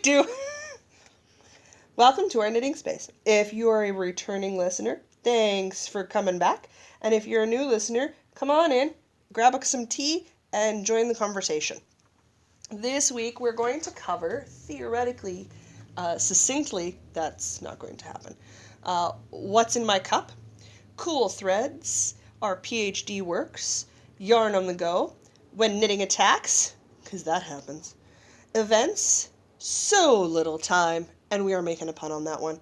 Take two. Welcome to our knitting space. If you are a returning listener, thanks for coming back. And if you're a new listener, come on in, grab some tea, and join the conversation. This week we're going to cover, theoretically, succinctly, that's not going to happen, what's in my cup, cool threads, our PhD works, yarn on the go, when knitting attacks, because that happens, events, so little time, and we are making a pun on that one,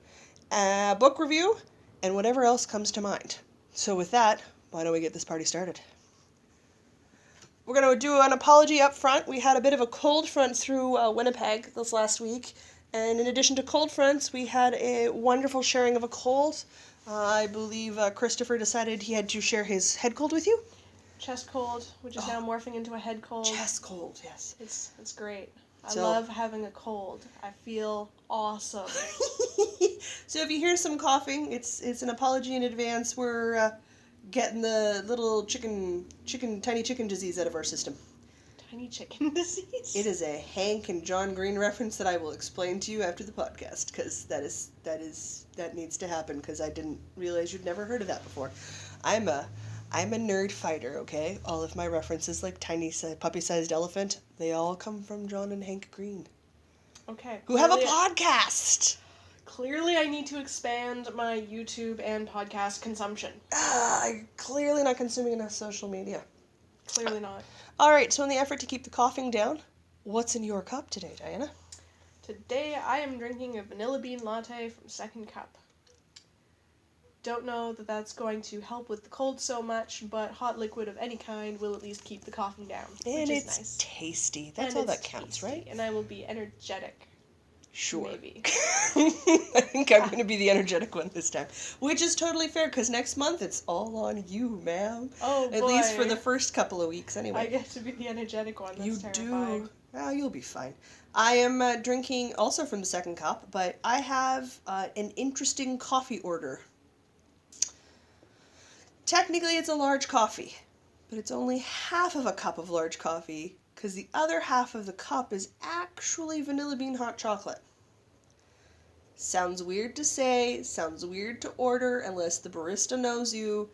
book review, and whatever else comes to mind. So with that, why don't we get this party started? We're going to do an apology up front. We had a bit of a cold front through Winnipeg this last week, and in addition to cold fronts, we had a wonderful sharing of a cold. I believe Christopher decided he had to share his head cold with you. Chest cold, which is now morphing into a head cold. Chest cold, yes. It's great. I love having a cold. I feel awesome. So if you hear some coughing, it's an apology in advance. We're getting the little tiny chicken disease out of our system. Tiny chicken disease? It is a Hank and John Green reference that I will explain to you after the podcast, because that needs to happen, because I didn't realize you'd never heard of that before. I'm a nerd fighter, okay? All of my references, like tiny puppy-sized elephant, they all come from John and Hank Green. Okay. Who have a podcast! Clearly I need to expand my YouTube and podcast consumption. I'm clearly not consuming enough social media. Clearly not. Alright, so in the effort to keep the coughing down, what's in your cup today, Diana? Today I am drinking a vanilla bean latte from Second Cup. Don't know that that's going to help with the cold so much, but hot liquid of any kind will at least keep the coughing down, and which is it's nice. Tasty. That's all that counts, right? And I will be energetic. Sure. Maybe. I think I'm going to be the energetic one this time. Which is totally fair, because next month it's all on you, ma'am. Oh, boy. At least for the first couple of weeks, anyway. I get to be the energetic one. That's you terrifying. do. Oh, you'll be fine. I am drinking, also from the Second Cup, but I have an interesting coffee order. Technically, it's a large coffee, but it's only half of a cup of large coffee, because the other half of the cup is actually vanilla bean hot chocolate. Sounds weird to say, sounds weird to order unless the barista knows you,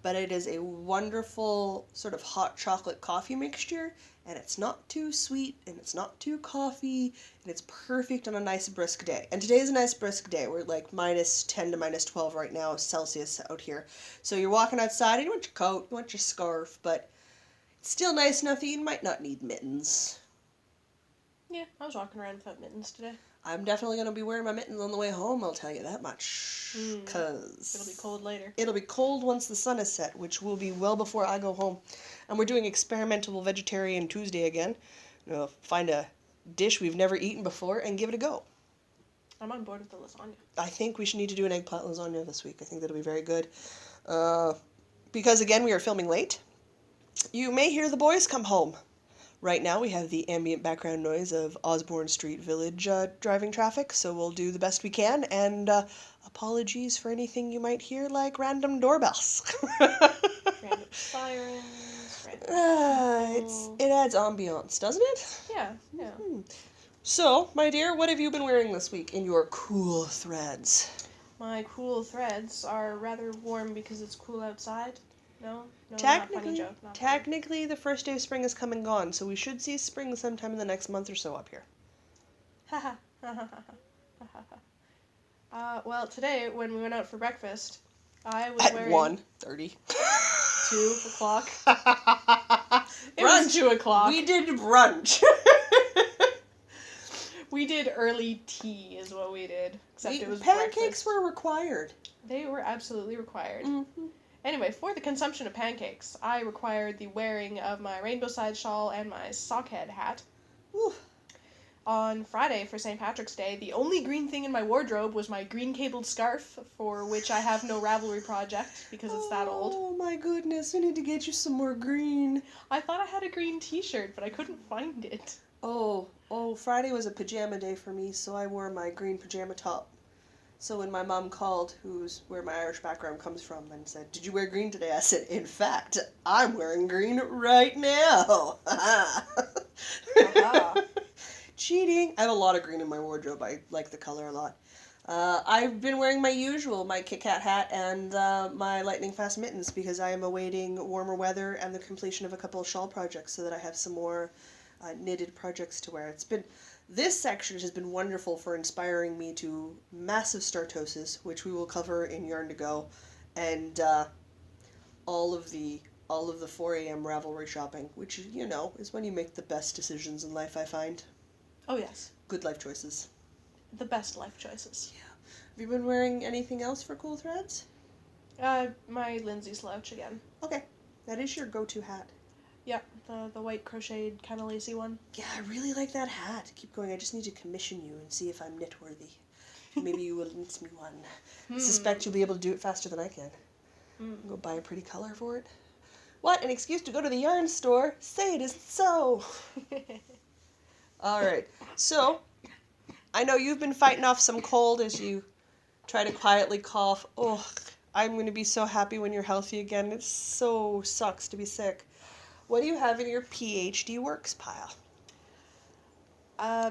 but it is a wonderful sort of hot chocolate coffee mixture, and it's not too sweet, and it's not too coffee, and it's perfect on a nice brisk day. And today is a nice brisk day. We're like minus 10 to minus 12 right now Celsius out here. So you're walking outside, and you want your coat, you want your scarf, but it's still nice enough that you might not need mittens. Yeah, I was walking around without mittens today. I'm definitely going to be wearing my mittens on the way home, I'll tell you that much. Because it'll be cold later. It'll be cold once the sun is set, which will be well before I go home. And we're doing Experimental Vegetarian Tuesday again. We'll find a dish we've never eaten before and give it a go. I'm on board with the lasagna. I think we should need to do an eggplant lasagna this week. I think that'll be very good. Because, again, we are filming late. You may hear the boys come home. Right now we have the ambient background noise of Osborne Street Village driving traffic, so we'll do the best we can, and apologies for anything you might hear, like random doorbells. Random sirens, random it adds ambiance, doesn't it? Yeah. So, my dear, what have you been wearing this week in your cool threads? My cool threads are rather warm because it's cool outside. No, technically, not funny joke. Not technically, the first day of spring has come and gone, so we should see spring sometime in the next month or so up here. Well, today, when we went out for breakfast, I was At wearing... 1:30. 2 o'clock. It Brunch. was 2 o'clock. We did brunch. We did early tea is what we did. Except it was pancakes breakfast. were required. They were absolutely required. Mm-hmm. Anyway, for the consumption of pancakes, I required the wearing of my rainbow side shawl and my sockhead hat. Ooh. On Friday, for St. Patrick's Day, the only green thing in my wardrobe was my green cabled scarf, for which I have no Ravelry project, because it's that old. Oh my goodness, we need to get you some more green. I thought I had a green t-shirt, but I couldn't find it. Oh, Friday was a pajama day for me, so I wore my green pajama top. So when my mom called, who's where my Irish background comes from, and said, "Did you wear green today?" I said, "In fact, I'm wearing green right now." Cheating. I have a lot of green in my wardrobe. I like the color a lot. I've been wearing my Kit Kat hat and my lightning fast mittens because I am awaiting warmer weather and the completion of a couple of shawl projects so that I have some more knitted projects to wear. This section has been wonderful for inspiring me to massive startoses, which we will cover in Yarn to Go, and all of the 4 a.m. Ravelry shopping, which, is when you make the best decisions in life, I find. Oh, yes. Good life choices. The best life choices. Yeah. Have you been wearing anything else for cool threads? My Lindsay slouch again. Okay. That is your go-to hat. Yeah, the white crocheted kind of lacy one. Yeah, I really like that hat. Keep going. I just need to commission you and see if I'm knit-worthy. Maybe you will knit me one. I suspect you'll be able to do it faster than I can. Go buy a pretty color for it. What? An excuse to go to the yarn store? Say it isn't so. All right. So, I know you've been fighting off some cold as you try to quietly cough. Oh, I'm going to be so happy when you're healthy again. It so sucks to be sick. What do you have in your PhD works pile?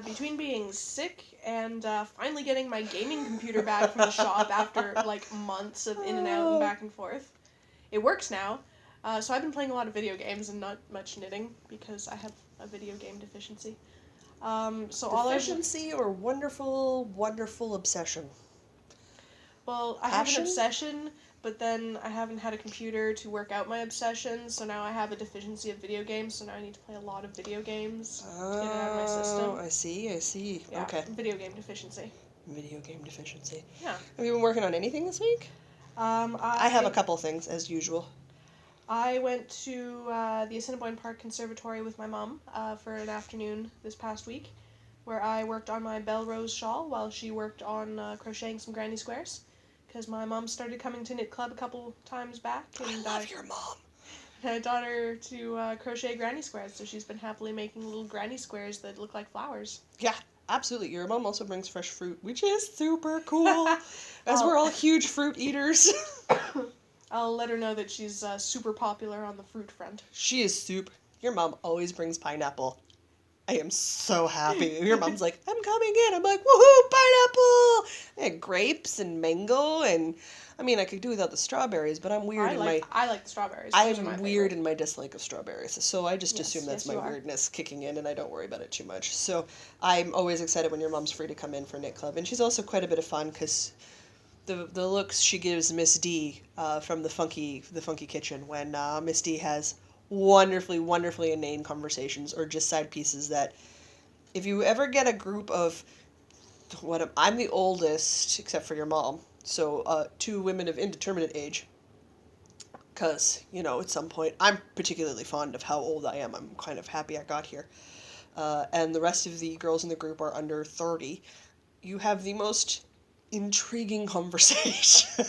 Between being sick and finally getting my gaming computer back from the shop after, months of in and out and back and forth. It works now. So I've been playing a lot of video games and not much knitting because I have a video game deficiency. Deficiency or wonderful, wonderful obsession? Well, I have an obsession, but then I haven't had a computer to work out my obsession, so now I have a deficiency of video games, so now I need to play a lot of video games to get it out of my system. Oh, I see. Yeah, Okay. Video game deficiency. Video game deficiency. Yeah. Have you been working on anything this week? I have a couple things, as usual. I went to the Assiniboine Park Conservatory with my mom for an afternoon this past week, where I worked on my Belle Rose shawl while she worked on crocheting some granny squares, because my mom started coming to Knit Club a couple times back. And I love your mom. I taught her to crochet granny squares, so she's been happily making little granny squares that look like flowers. Yeah, absolutely. Your mom also brings fresh fruit, which is super cool, as we're all huge fruit eaters. I'll let her know that she's super popular on the fruit front. She is super. Your mom always brings pineapple. I am so happy. Your mom's like, I'm coming in. I'm like, woohoo, pineapple! And grapes and mango and, I could do without the strawberries, but I'm weird I like the strawberries. I'm weird in my dislike of strawberries, so I just assume that's my you are. weirdness kicking in, and I don't worry about it too much. So I'm always excited when your mom's free to come in for Knit Club, and she's also quite a bit of fun because the looks she gives Miss D from the funky kitchen when Miss D has wonderfully inane conversations or just side pieces that if you ever get a group of I'm the oldest except for your mom, so 2 women of indeterminate age, because at some point I'm particularly fond of how old I am. I'm kind of happy I got here, and the rest of the girls in the group are under 30. You have the most intriguing conversation.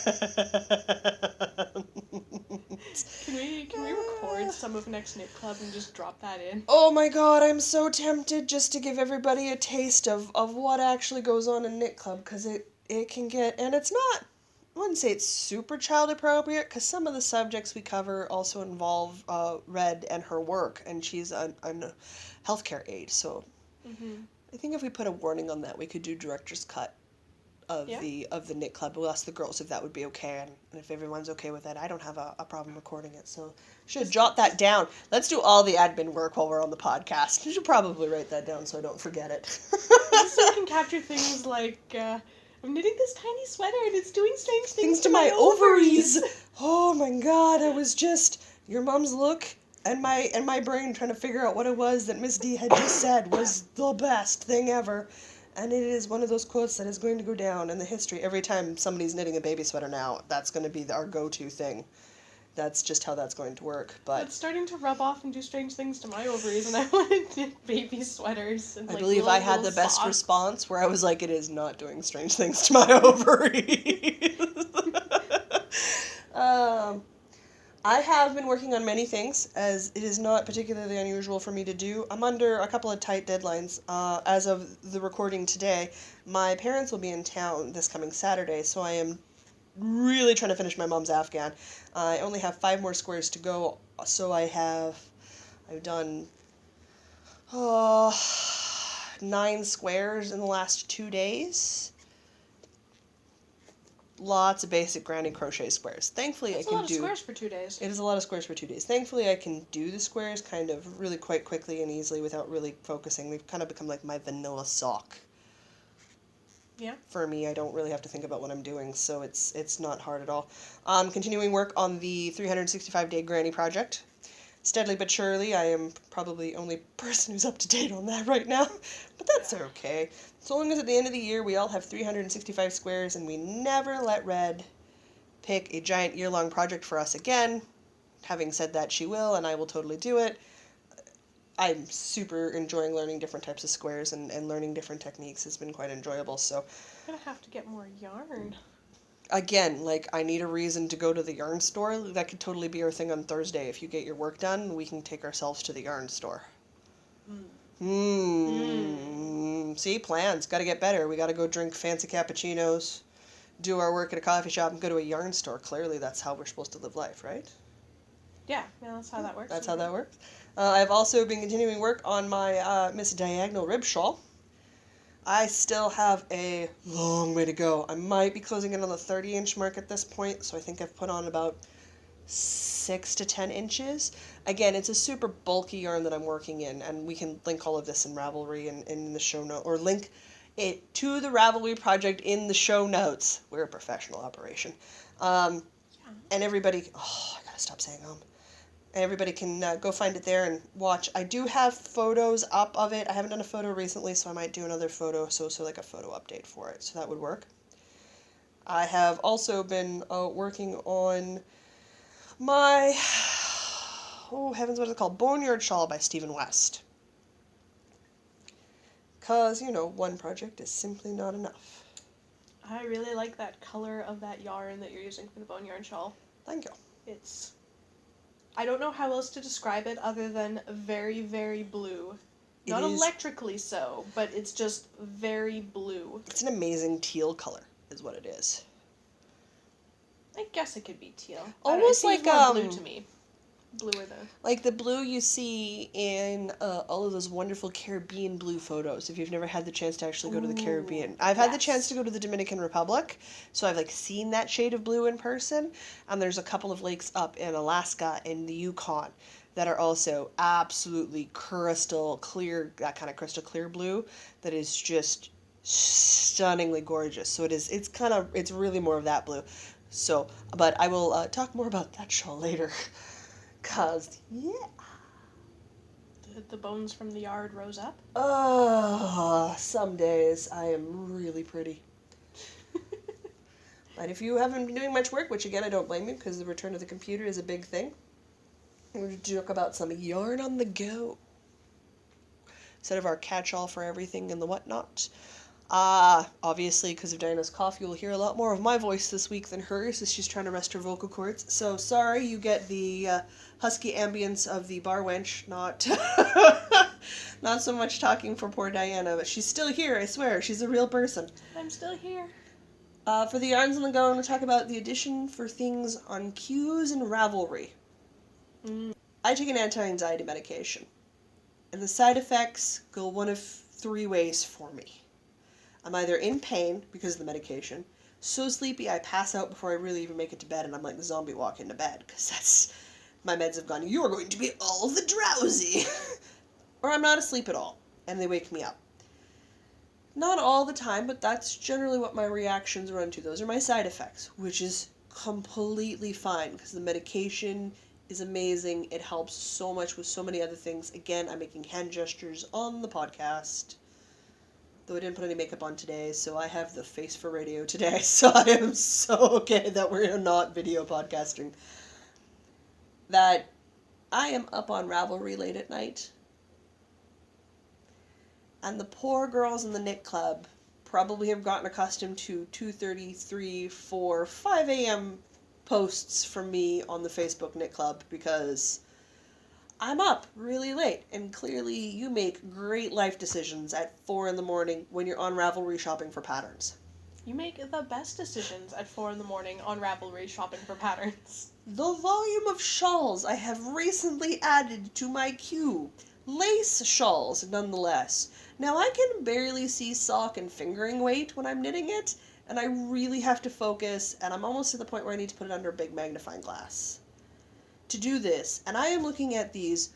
Can we record some of next Knit Club and just drop that in? Oh my god, I'm so tempted just to give everybody a taste of what actually goes on in Knit Club, because it can get, and it's not, I wouldn't say it's super child appropriate, because some of the subjects we cover also involve Red and her work, and she's a healthcare aide, so I think if we put a warning on that, we could do director's cut of the Knit Club. We'll ask the girls if that would be okay, and if everyone's okay with that, I don't have a problem recording it, so should jot that down. Let's do all the admin work while we're on the podcast. You should probably write that down so I don't forget it. So you can capture things like, I'm knitting this tiny sweater and it's doing strange things to my ovaries. Oh my god, it was just your mom's look and my brain trying to figure out what it was that Miss D had just said was the best thing ever. And it is one of those quotes that is going to go down in the history. Every time somebody's knitting a baby sweater now, that's going to be our go-to thing. That's just how that's going to work. But it's starting to rub off and do strange things to my ovaries, and I want to knit baby sweaters. And, I believe I had the best response where I was like, it is not doing strange things to my ovaries. I have been working on many things, as it is not particularly unusual for me to do. I'm under a couple of tight deadlines. As of the recording today, my parents will be in town this coming Saturday, so I am really trying to finish my mom's Afghan. I only have 5 more squares to go, so I've done, 9 squares in the last 2 days. Lots of basic granny crochet squares. Thankfully, That's I can a lot of squares for 2 days. It is a lot of squares for 2 days. Thankfully, I can do the squares kind of really quite quickly and easily without really focusing. They've kind of become like my vanilla sock. Yeah. For me, I don't really have to think about what I'm doing, so it's not hard at all. Continuing work on the 365-day granny project. Steadily but surely, I am probably the only person who's up to date on that right now, but that's okay. So long as at the end of the year we all have 365 squares and we never let Red pick a giant year-long project for us again. Having said that, she will, and I will totally do it. I'm super enjoying learning different types of squares and learning different techniques has been quite enjoyable, so... I'm gonna have to get more yarn. Again, like, I need a reason to go to the yarn store. That could totally be our thing on Thursday. If you get your work done, we can take ourselves to the yarn store. See, plans. Gotta get better. We gotta go drink fancy cappuccinos, do our work at a coffee shop, and go to a yarn store. Clearly, that's how we're supposed to live life, right? Yeah, that's how that works. That's how that works. I've also been continuing work on my Miss Diagonal rib shawl. I still have a long way to go. I might be closing in on the 30-inch mark at this point, so I think I've put on about 6 to 10 inches. Again, it's a super bulky yarn that I'm working in, and we can link all of this in Ravelry and in the show notes, or link it to the Ravelry project in the show notes. We're a professional operation. And everybody... Oh, I gotta stop saying everybody can go find it there and watch. I do have photos up of it. I haven't done a photo recently, so I might do another photo, so like a photo update for it. So that would work. I have also been working on my, oh heavens, what is it called? Boneyard Shawl by Stephen West. Because, one project is simply not enough. I really like that color of that yarn that you're using for the Boneyard Shawl. Thank you. It's... I don't know how else to describe it other than very, very blue. Not electrically so, but it's just very blue. It's an amazing teal color, is what it is. I guess it could be teal. Almost it seems like more blue to me. Bluer than... Like the blue you see in all of those wonderful Caribbean blue photos, if you've never had the chance to actually go to the Caribbean. I've had the chance to go to the Dominican Republic, so I've seen that shade of blue in person, and there's a couple of lakes up in Alaska and the Yukon that are also absolutely crystal clear, that kind of crystal clear blue that is just stunningly gorgeous. So it's really more of that blue. So, but I will talk more about that shawl later. Cause, yeah. The bones from the yard rose up? Oh, some days I am really pretty. But if you haven't been doing much work, which again I don't blame you, because the return of the computer is a big thing, we're going to talk about some yarn on the go. Instead of our catch-all for everything and the whatnot. Obviously, because of Diana's cough, you'll hear a lot more of my voice this week than hers, as she's trying to rest her vocal cords. So, sorry, you get the husky ambience of the bar wench, not not so much talking for poor Diana, but she's still here, I swear. She's a real person. I'm still here. For the yarns on the go, I'm going to talk about the addition for things on Q's and Ravelry. I take an anti-anxiety medication, and the side effects go one of 3 ways for me. I'm either in pain because of the medication, so sleepy I pass out before I really even make it to bed, and I'm like the zombie walking to bed, because that's... My meds have gone, you're going to be all the drowsy. Or I'm not asleep at all, and they wake me up. Not all the time, but that's generally what my reactions run to. Those are my side effects, which is completely fine, because the medication is amazing. It helps so much with so many other things. Again, I'm making hand gestures on the podcast. Though I didn't put any makeup on today, so I have the face for radio today, so I am so okay that we're not video podcasting. That I am up on Ravelry late at night, and the poor girls in the knit club probably have gotten accustomed to 2:30, 3, 4, 5 a.m. posts from me on the Facebook knit club, because I'm up really late, and clearly you make great life decisions at 4 in the morning when you're on Ravelry shopping for patterns. You make the best decisions at 4 in the morning on Ravelry shopping for patterns. The volume of shawls I have recently added to my queue. Lace shawls, nonetheless. Now, I can barely see sock and fingering weight when I'm knitting it, and I really have to focus, and I'm almost to the point where I need to put it under a big magnifying glass to do this. And I am looking at these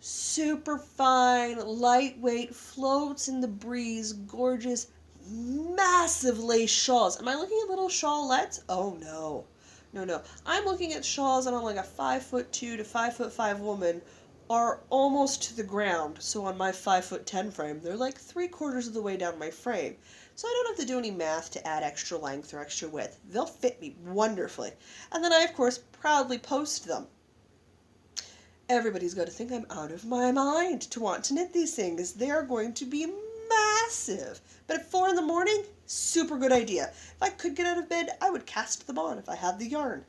super fine, lightweight, floats in the breeze, gorgeous, massive lace shawls. Am I looking at little shawlettes? Oh no. No, no. I'm looking at shawls and I'm like a 5'2" to 5'5" woman are almost to the ground. So on my 5'10" frame, they're like 3/4 of the way down my frame. So I don't have to do any math to add extra length or extra width. They'll fit me wonderfully. And then I, of course, proudly post them. Everybody's got to think I'm out of my mind to want to knit these things. They are going to be massive. But at 4 in the morning, super good idea. If I could get out of bed, I would cast them on if I had the yarn.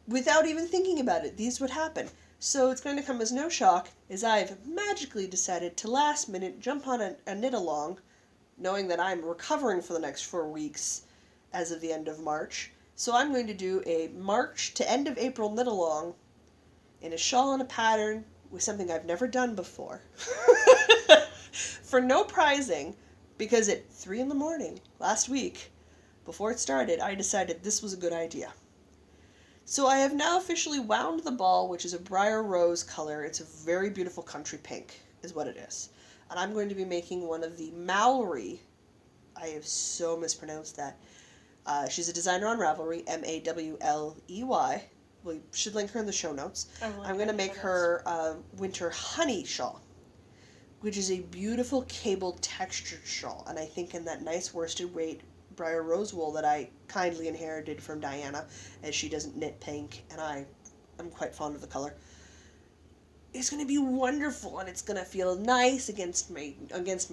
Without even thinking about it, these would happen. So it's going to come as no shock as I've magically decided to last minute jump on a knit along, knowing that I'm recovering for the next 4 weeks as of the end of March. So I'm going to do a March to end of April knit along in a shawl and a pattern with something I've never done before. For no prizing, because at 3 in the morning last week, before it started, I decided this was a good idea. So I have now officially wound the ball, which is a briar rose color. It's a very beautiful country pink, is what it is. And I'm going to be making one of the Mallory. I have so mispronounced that. She's a designer on Ravelry, Mawley. We should link her in the show notes. I'm going to make her winter honey shawl, which is a beautiful cable textured shawl. And I think in that nice worsted weight briar rose wool that I kindly inherited from Diana, as she doesn't knit pink, and I'm quite fond of the color. It's going to be wonderful, and it's going to feel nice against my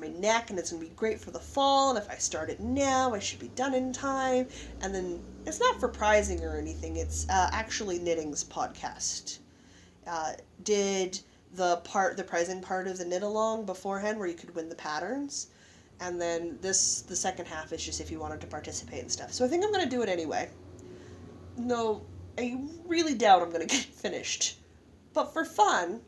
neck, and it's going to be great for the fall, and if I start it now, I should be done in time. And then, it's not for prizing or anything, it's actually Knitting's podcast. Did the prizing part of the knit along beforehand where you could win the patterns, and then the second half is just if you wanted to participate and stuff. So I think I'm going to do it anyway. No, I really doubt I'm going to get it finished. But for fun,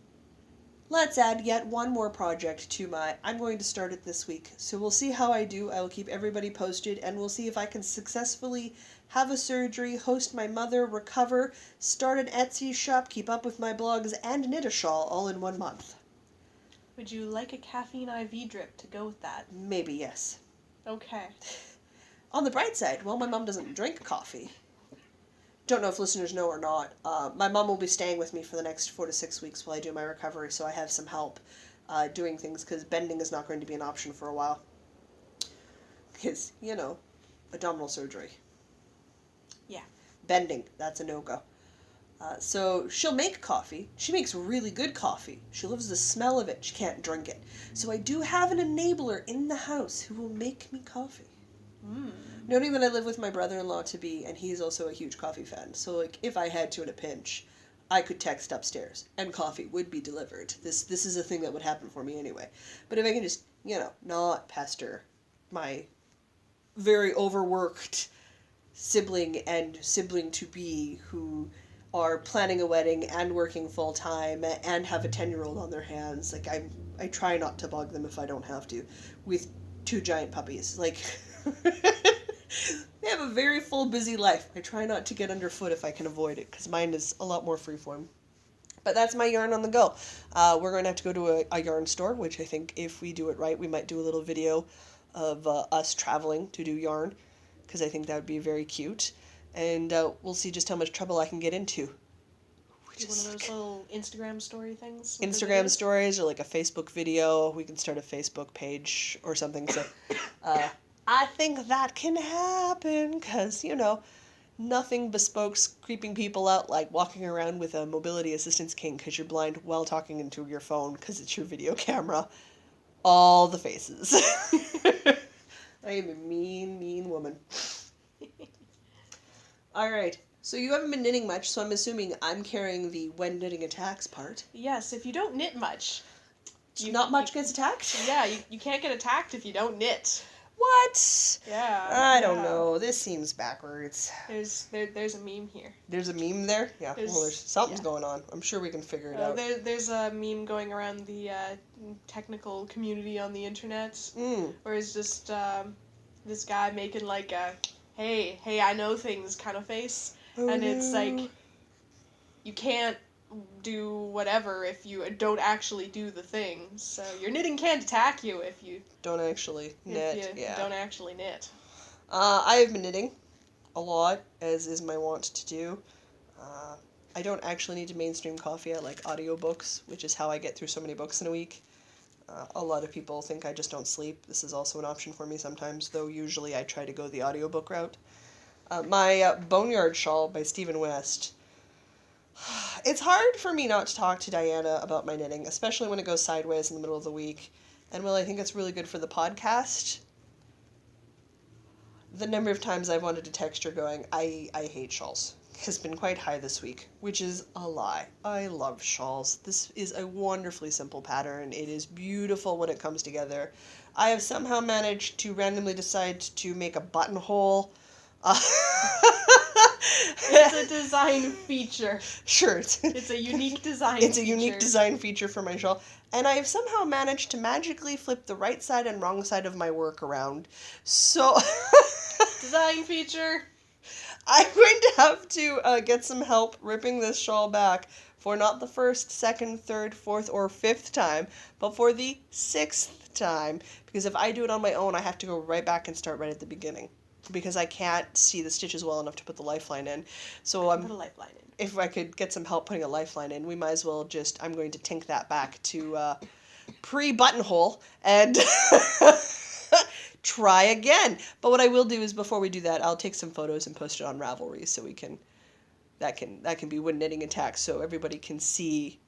let's add yet one more project to I'm going to start it this week. So we'll see how I do. I will keep everybody posted, and we'll see if I can successfully have a surgery, host my mother, recover, start an Etsy shop, keep up with my blogs, and knit a shawl all in 1 month. Would you like a caffeine IV drip to go with that? Maybe, yes. Okay. On the bright side, well, my mom doesn't drink coffee. Don't know if listeners know or not. My mom will be staying with me for the next 4 to 6 weeks while I do my recovery, so I have some help doing things, because bending is not going to be an option for a while. Because, abdominal surgery. Yeah. Bending, that's a no-go. So she'll make coffee. She makes really good coffee. She loves the smell of it. She can't drink it. So I do have an enabler in the house who will make me coffee. Noting that I live with my brother-in-law-to-be, and he's also a huge coffee fan. So, if I had to in a pinch, I could text upstairs, and coffee would be delivered. This is a thing that would happen for me anyway. But if I can just, not pester my very overworked sibling and sibling-to-be who are planning a wedding and working full-time and have a 10-year-old on their hands. Like, I try not to bug them if I don't have to, with 2 giant puppies. Like, they have a very full, busy life. I try not to get underfoot if I can avoid it, because mine is a lot more freeform. But that's my yarn on the go. We're going to have to go to a yarn store, which I think if we do it right, we might do a little video of us traveling to do yarn, because I think that would be very cute. And we'll see just how much trouble I can get into. Do one of those little Instagram story things? Instagram stories, or like a Facebook video. We can start a Facebook page or something. So I think that can happen, because, nothing bespokes creeping people out like walking around with a mobility assistance cane because you're blind while talking into your phone because it's your video camera. All the faces. I am a mean, mean woman. Alright, so you haven't been knitting much, so I'm assuming I'm carrying the when knitting attacks part. Yes, if you don't knit much. Not much gets attacked? Yeah, you can't get attacked if you don't knit. What? Yeah. I don't know. This seems backwards. There's a meme here. There's a meme there? Yeah. There's something's going on. I'm sure we can figure it out. There's a meme going around the technical community on the internet where it's just this guy making like a hey I know things kind of face, and it's like you can't do whatever if you don't actually do the thing. So your knitting can't attack you if you don't actually knit. If you don't actually knit. I have been knitting a lot, as is my wont to do. I don't actually need to mainstream coffee. I like audiobooks, which is how I get through so many books in a week. A lot of people think I just don't sleep. This is also an option for me sometimes, though usually I try to go the audiobook route. My Boneyard Shawl by Stephen West. It's hard for me not to talk to Diana about my knitting, especially when it goes sideways in the middle of the week. And while I think it's really good for the podcast, the number of times I've wanted to text her going, I hate shawls, has been quite high this week, which is a lie. I love shawls. This is a wonderfully simple pattern. It is beautiful when it comes together. I have somehow managed to randomly decide to make a buttonhole. It's a design feature. Sure. It's a unique design feature. It's a unique design feature for my shawl. And I have somehow managed to magically flip the right side and wrong side of my work around. So... design feature. I'm going to have to get some help ripping this shawl back for not the first, second, third, fourth, or fifth time, but for the sixth time. Because if I do it on my own, I have to go right back and start right at the beginning. Because I can't see the stitches well enough to put the lifeline in. So put a lifeline in. If I could get some help putting a lifeline in, we might as well just, I'm going to tink that back to pre-buttonhole and try again. But what I will do is before we do that, I'll take some photos and post it on Ravelry so we can, that can be when knitting attacks so everybody can see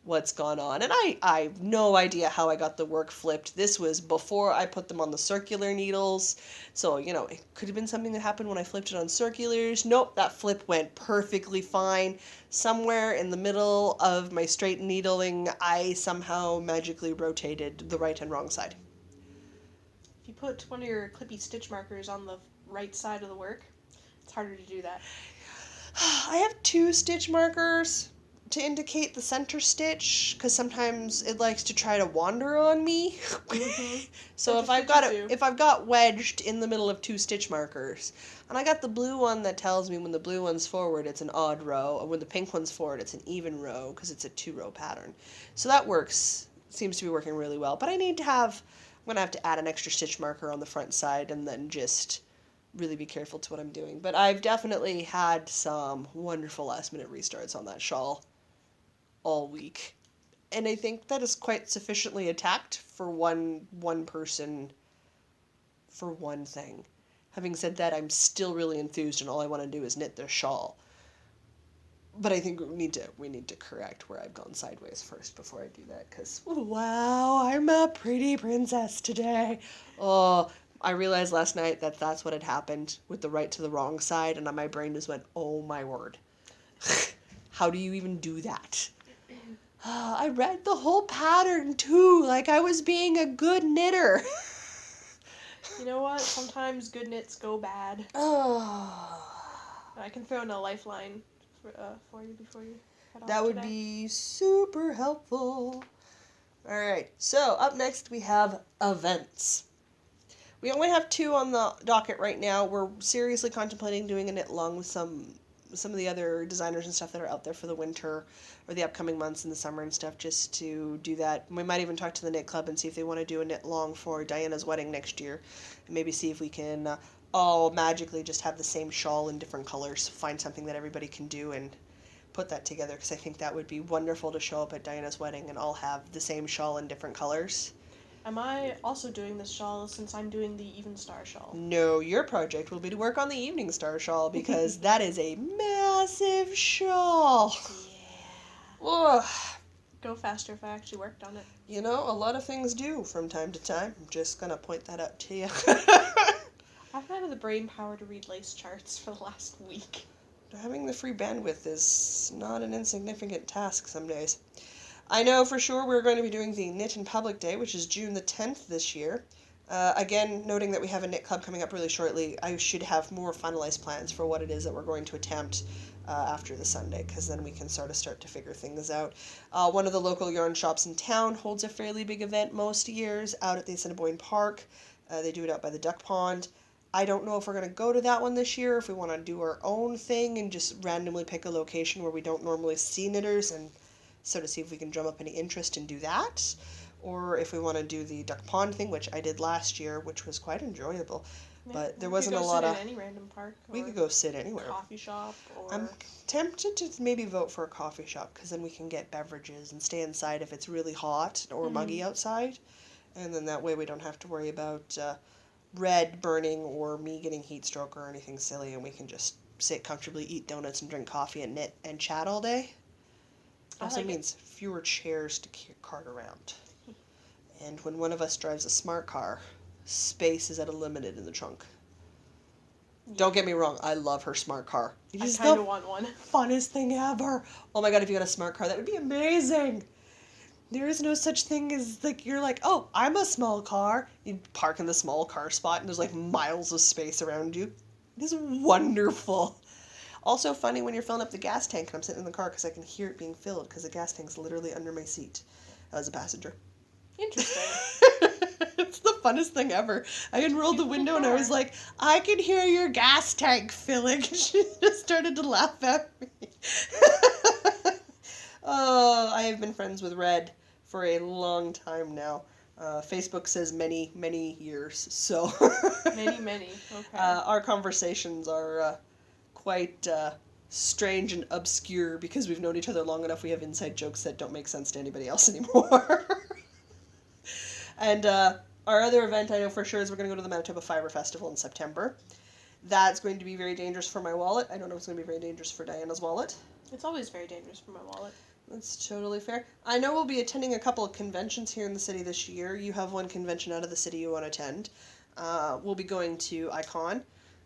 what's gone on. And I have no idea how I got the work flipped. This was before I put them on the circular needles. So, it could have been something that happened when I flipped it on circulars. Nope, that flip went perfectly fine. Somewhere in the middle of my straight needling, I somehow magically rotated the right and wrong side. If you put one of your clippy stitch markers on the right side of the work, it's harder to do that. I have 2 stitch markers to indicate the center stitch, because sometimes it likes to try to wander on me. Mm-hmm. So if I've got wedged in the middle of 2 stitch markers, and I got the blue one that tells me when the blue one's forward it's an odd row, and when the pink one's forward it's an even row, because it's a 2-row pattern. So that works, seems to be working really well. But I'm going to have to add an extra stitch marker on the front side and then just really be careful to what I'm doing. But I've definitely had some wonderful last minute restarts on that shawl all week, and I think that is quite sufficiently attacked for one person for one thing. Having said that, I'm still really enthused and all I want to do is knit this shawl. But I think we need to correct where I've gone sideways first before I do that, because wow, I'm a pretty princess today. Oh, I realized last night that that's what had happened with the right to the wrong side, and my brain just went, oh my word. How do you even do that? I read the whole pattern too, like I was being a good knitter. You know what? Sometimes good knits go bad. I can throw in a lifeline for you before you head off. That would be super helpful. Alright, so up next we have events. We only have 2 on the docket right now. We're seriously contemplating doing a knit along with some of the other designers and stuff that are out there for the winter or the upcoming months in the summer and stuff, just to do that. We might even talk to the knit club and see if they want to do a knit along for Diana's wedding next year, and maybe see if we can all magically just have the same shawl in different colors, find something that everybody can do and put that together, because I think that would be wonderful to show up at Diana's wedding and all have the same shawl in different colors. Am I also doing this shawl since I'm doing the Even Star shawl? No, your project will be to work on the Evening Star shawl, because that is a massive shawl. Yeah. Ugh. Go faster if I actually worked on it. A lot of things do from time to time. I'm just going to point that out to you. I've had the brain power to read lace charts for the last week. Having the free bandwidth is not an insignificant task some days. I know for sure we're going to be doing the Knit in Public Day, which is June the 10th this year. Again, noting that we have a knit club coming up really shortly, I should have more finalized plans for what it is that we're going to attempt after the Sunday, because then we can sort of start to figure things out. One of the local yarn shops in town holds a fairly big event most years out at the Assiniboine Park. They do it out by the duck pond. I don't know if we're going to go to that one this year, if we want to do our own thing and just randomly pick a location where we don't normally see knitters and sort of see if we can drum up any interest and do that. Or if we want to do the duck pond thing, which I did last year, which was quite enjoyable. Yeah, But there we wasn't a could go lot sit of... in any random park. We or could go sit anywhere. coffee shop or... I'm tempted to maybe vote for a coffee shop, because then we can get beverages and stay inside if it's really hot or muggy outside. And then that way we don't have to worry about red burning or me getting heat stroke or anything silly, and we can just sit comfortably, eat donuts and drink coffee and knit and chat all day. Also means fewer chairs to cart around. And when one of us drives a smart car, space is at a limited in the trunk. Yeah. Don't get me wrong, I love her smart car. I kind of want one. Funnest thing ever. Oh my god, if you got a smart car, that would be amazing. There is no such thing as, like, you're like, oh, I'm a small car. You park in the small car spot and there's like miles of space around you. It is wonderful. Also funny when you're filling up the gas tank and I'm sitting in the car because I can hear it being filled because the gas tank's literally under my seat as a passenger. Interesting. It's the funnest thing ever. I unrolled the window and I was like, I can hear your gas tank filling. She just started to laugh at me. Oh, I have been friends with Red for a long time now. Facebook says many, many years. So many. Okay. Our conversations are quite strange and obscure because we've known each other long enough. We have inside jokes that don't make sense to anybody else anymore. And our other event I know for sure is we're going to go to the Manitoba Fibre Festival in September. That's going to be very dangerous for my wallet. I don't know if it's going to be very dangerous for Diana's wallet. It's always very dangerous for my wallet. That's totally fair. I know we'll be attending a couple of conventions here in the city this year. You have one convention out of the city you want to attend. We'll be going to Icon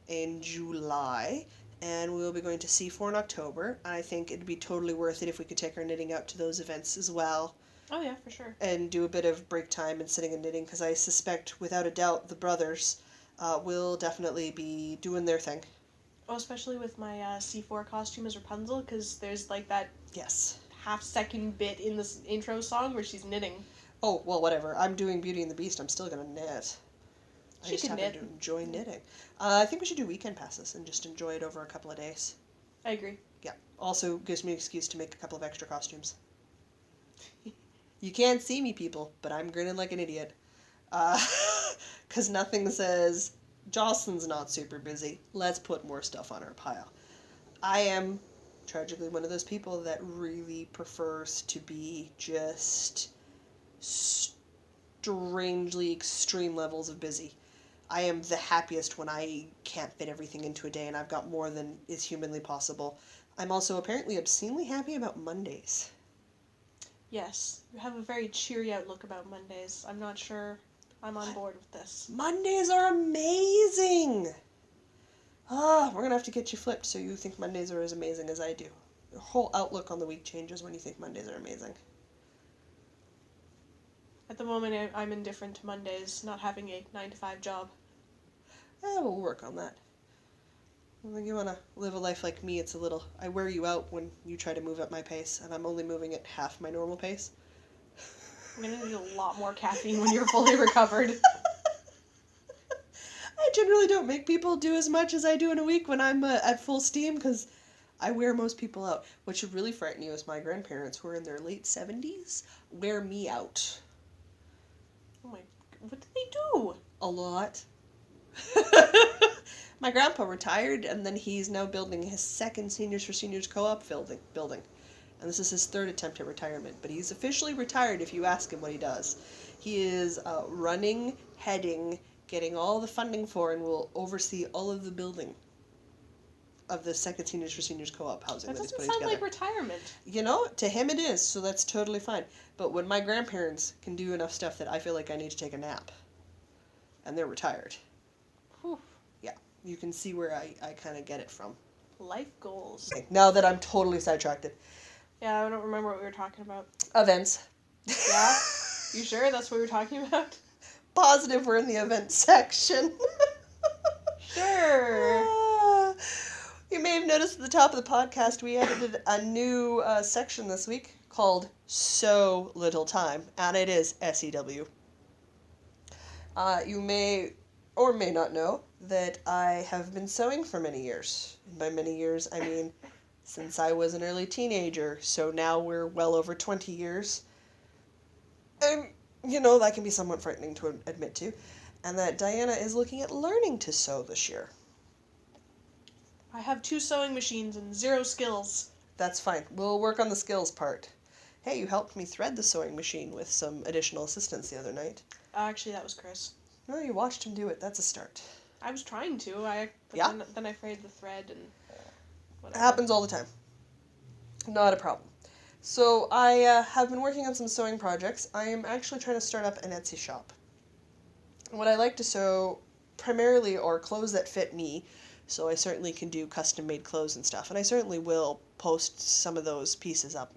in July, and we'll be going to C4 in October. I think it'd be totally worth it if we could take our knitting out to those events as well. Oh yeah, for sure. And do a bit of break time and sitting and knitting, because I suspect, without a doubt, the brothers will definitely be doing their thing. Oh, especially with my C4 costume as Rapunzel, because there's like that half-second bit in this intro song where she's knitting. Oh, well, whatever. I'm doing Beauty and the Beast. I'm still going to knit. I just happen to enjoy knitting. I think we should do weekend passes and just enjoy it over a couple of days. I agree. Yeah. Also gives me an excuse to make a couple of extra costumes. You can't see me, people, but I'm grinning like an idiot. Because nothing says, Jocelyn's not super busy. Let's put more stuff on our pile. I am, tragically, one of those people that really prefers to be just strangely extreme levels of busy. I am the happiest when I can't fit everything into a day and I've got more than is humanly possible. I'm also apparently obscenely happy about Mondays. Yes, you have a very cheery outlook about Mondays. I'm not sure I'm on board with this. Mondays are amazing! We're going to have to get you flipped so you think Mondays are as amazing as I do. Your whole outlook on the week changes when you think Mondays are amazing. At the moment, I'm indifferent to Mondays, not having a 9-to-5 job. We'll work on that. When you want to live a life like me, it's a little... I wear you out when you try to move at my pace, and I'm only moving at half my normal pace. I'm going to need a lot more caffeine when you're fully recovered. I generally don't make people do as much as I do in a week when I'm at full steam, because I wear most people out. What should really frighten you is my grandparents, who are in their late 70s, wear me out. Oh my... What did they do? A lot. My grandpa retired, and then he's now building his second Seniors for Seniors co-op building. And this is his third attempt at retirement. But he's officially retired if you ask him what he does. He is running, heading, getting all the funding for, and will oversee all of the building of the second Seniors for Seniors co-op housing that he's putting together. That doesn't sound like retirement. You know, to him it is, so that's totally fine. But when my grandparents can do enough stuff that I feel like I need to take a nap, and they're retired. Whew. Yeah, you can see where I kind of get it from. Life goals. Okay, now that I'm totally sidetracked. Yeah, I don't remember what we were talking about. Events. Yeah? You sure that's what we were talking about? positive we're in the event section. Sure. You may have noticed at the top of the podcast we edited a new section this week called So Little Time, and it is SEW. You may or may not know that I have been sewing for many years. And by many years, I mean since I was an early teenager, so now we're well over 20 years. And, that can be somewhat frightening to admit to. And that Diana is looking at learning to sew this year. I have 2 sewing machines and 0 skills. That's fine. We'll work on the skills part. Hey, you helped me thread the sewing machine with some additional assistance the other night. Actually, that was Chris. No, you watched him do it. That's a start. I was trying to. Then I frayed the thread and whatever. It happens all the time. Not a problem. So I have been working on some sewing projects. I am actually trying to start up an Etsy shop. What I like to sew primarily are clothes that fit me, so I certainly can do custom-made clothes and stuff. And I certainly will post some of those pieces up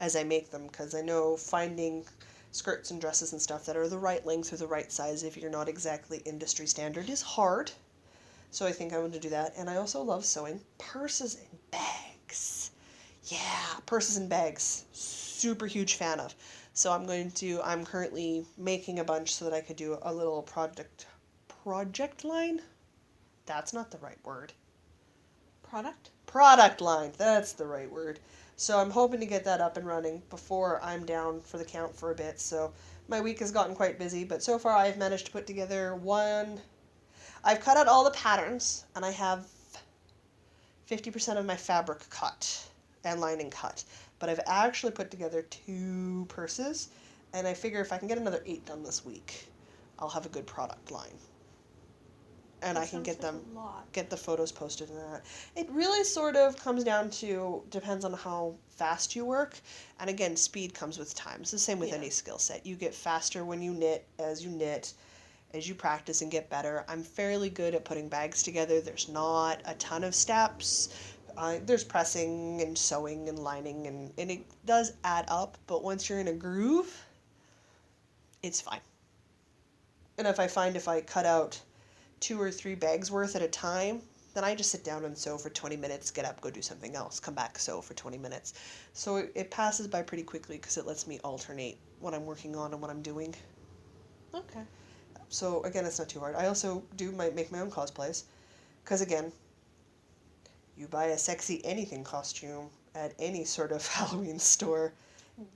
as I make them, because I know finding skirts and dresses and stuff that are the right length or the right size if you're not exactly industry standard is hard. So I think I'm going to do that. And I also love sewing purses and bags. Yeah, purses and bags. Super huge fan of. So I'm currently making a bunch so that I could do a little project line? That's not the right word. Product line, that's the right word. So I'm hoping to get that up and running before I'm down for the count for a bit. So my week has gotten quite busy, but so far I've managed to put together I've cut out all the patterns, and I have 50% of my fabric cut and lining cut. But I've actually put together 2 purses, and I figure if I can get another 8 done this week, I'll have a good product line. And I can get the photos posted and that. It really sort of comes down to, depends on how fast you work. And again, speed comes with time. It's the same with any skill set. You get faster when you knit, as you practice and get better. I'm fairly good at putting bags together. There's not a ton of steps. There's pressing and sewing and lining, and it does add up. But once you're in a groove, it's fine. And if I cut out 2 or 3 bags worth at a time, then I just sit down and sew for 20 minutes, get up, go do something else, come back, sew for 20 minutes. So it passes by pretty quickly because it lets me alternate what I'm working on and what I'm doing. Okay. So again, it's not too hard. I also make my own cosplays, because again, you buy a sexy anything costume at any sort of Halloween store.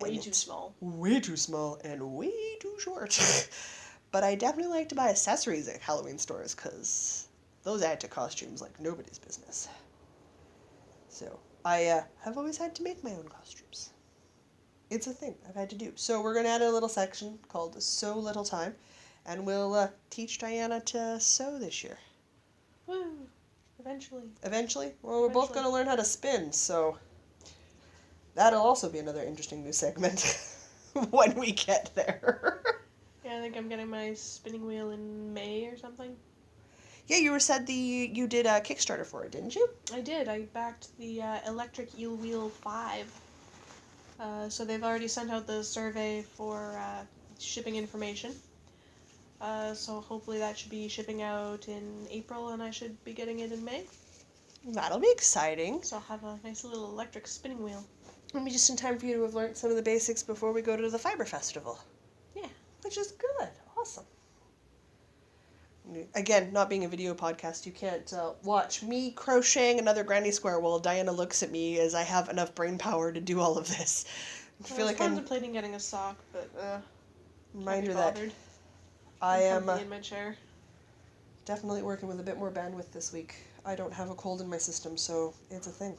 Way too small. Way too small and way too short. But I definitely like to buy accessories at Halloween stores, because those add to costumes like nobody's business. So I have always had to make my own costumes. It's a thing I've had to do. So we're going to add a little section called So Little Time, and we'll teach Diana to sew this year. Woo! Eventually. Eventually? Well, we're both going to learn how to spin, so that'll also be another interesting new segment when we get there. Yeah, I think I'm getting my spinning wheel in May or something. Yeah, you you did a Kickstarter for it, didn't you? I did. I backed the Electric Eel Wheel 5. So they've already sent out the survey for shipping information. So hopefully that should be shipping out in April, and I should be getting it in May. That'll be exciting. So I'll have a nice little electric spinning wheel. It'll be just in time for you to have learned some of the basics before we go to the Fibre Festival. Yeah. Which is good. Awesome. Again, not being a video podcast, you can't watch me crocheting another granny square while Diana looks at me, as I have enough brain power to do all of this. I was contemplating getting a sock, but remind her that I am in my chair. Definitely working with a bit more bandwidth this week. I don't have a cold in my system, so it's a thing.